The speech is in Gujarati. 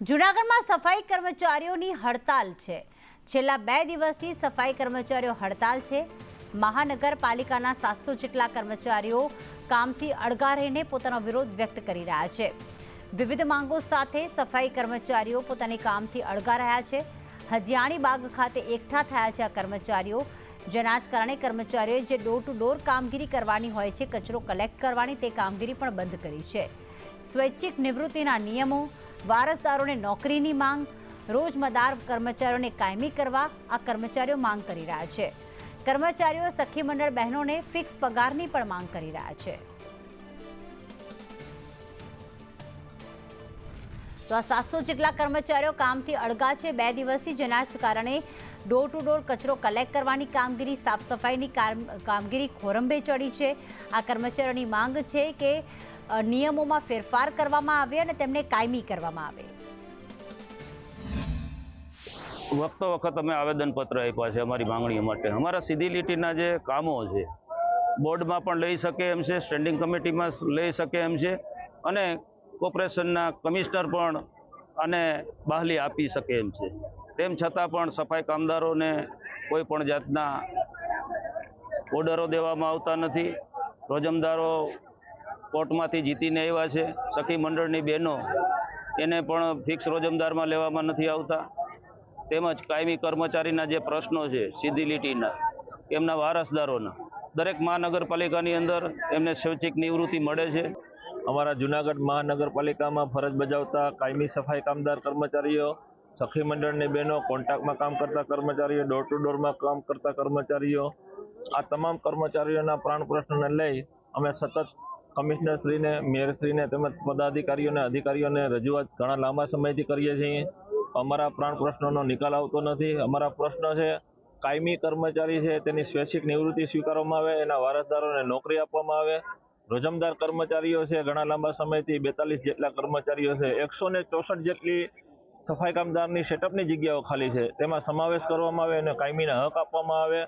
જૂનાગઢમાં સફાઈ કર્મચારીઓની હડતાલ છે। છેલ્લા 2 દિવસથી સફાઈ કર્મચારીઓ હડતાલ છે। મહાનગરપાલિકાના 700 જેટલા કર્મચારીઓ કામથી અળગા રહીને પોતાનો વિરોધ વ્યક્ત કરી રહ્યા છે। વિવિધ માંગો સાથે સફાઈ કર્મચારીઓ પોતાની કામથી અળગા રહ્યા છે। હજીયાણી બાગ ખાતે એકઠા થયા છે આ કર્મચારીઓ, જેના જ કારણે કર્મચારીઓએ જે ડોર ટુ ડોર કામગીરી કરવાની હોય છે, કચરો કલેક્ટ કરવાની, તે કામગીરી પણ બંધ કરી છે। સ્વૈચ્છિક નિવૃત્તિના નિયમો, વારસદારોને નોકરીની માંગ, રોજમદાર કર્મચારીઓને કાયમી કરવા આ કર્મચારીઓ માંગ કરી રહ્યા છે। કર્મચારીઓ સખી મંડળ બહેનોને ફિક્સ પગારની પણ માંગ કરી રહ્યા છે। તો આ 700 જેટલા કર્મચારીઓ કામથી અળગા છે 2 દિવસથી, જેના જ કારણે ડોર ટુ ડોર કચરો કલેક્ટ કરવાની કામગીરી, સાફ સફાઈની કામગીરી ખોરંભે ચડી છે। આ કર્મચારીઓની માંગ છે કે નિયમોમાં ફેરફાર કરવામાં આવે અને તેમને કાયમી કરવામાં આવે। વખતો વખત અમે આવેદનપત્ર આપ્યા છે અમારી માંગણીઓ માટે। અમારા સીધી લીટીના જે કામો છે બોર્ડમાં પણ લઈ શકે એમ છે, સ્ટેન્ડિંગ કમિટીમાં લઈ શકે એમ છે અને કોર્પોરેશનના કમિશનર પણ આને બહાલી આપી શકે એમ છે। તેમ છતાં પણ સફાઈ કામદારોને કોઈ પણ જાતના ઓર્ડરો દેવામાં આવતા નથી। રોજમદારો કોર્ટમાંથી જીતીને આવ્યા છે। સખી મંડળની બહેનો એને પણ ફિક્સ રોજમદારમાં લેવામાં નથી આવતા। તેમજ કાયમી કર્મચારીના જે પ્રશ્નો છે સીધી લીટીના, એમના વારસદારોના દરેક મહાનગરપાલિકાની અંદર એમને સ્વૈચ્છિક નિવૃત્તિ મળે છે। અમારા જૂનાગઢ મહાનગરપાલિકામાં ફરજ બજાવતા કાયમી સફાઈ કામદાર કર્મચારીઓ, સખી મંડળની બહેનો, કોન્ટ્રાક્ટમાં કામ કરતા કર્મચારીઓ, ડોર ટુ ડોરમાં કામ કરતા કર્મચારીઓ, આ તમામ કર્મચારીઓના પ્રાણ પ્રશ્નને લઈ અમે સતત કમિશનરશ્રીને, મેયરશ્રીને તેમજ પદાધિકારીઓને, અધિકારીઓને રજૂઆત ઘણા લાંબા સમયથી કરીએ છીએ। અમારા પ્રાણ પ્રશ્નોનો નિકાલ આવતો નથી। અમારા પ્રશ્ન છે કાયમી કર્મચારી છે તેની સ્વૈચ્છિક નિવૃત્તિ સ્વીકારવામાં આવે, એના વારસદારોને નોકરી આપવામાં આવે। રોજમદાર કર્મચારીઓ છે ઘણા લાંબા સમયથી 42 જેટલા કર્મચારીઓ છે, 164 જેટલી સફાઈ કામદારની સેટઅપની જગ્યાઓ ખાલી છે, તેમાં સમાવેશ કરવામાં આવે અને કાયમીના હક આપવામાં આવે।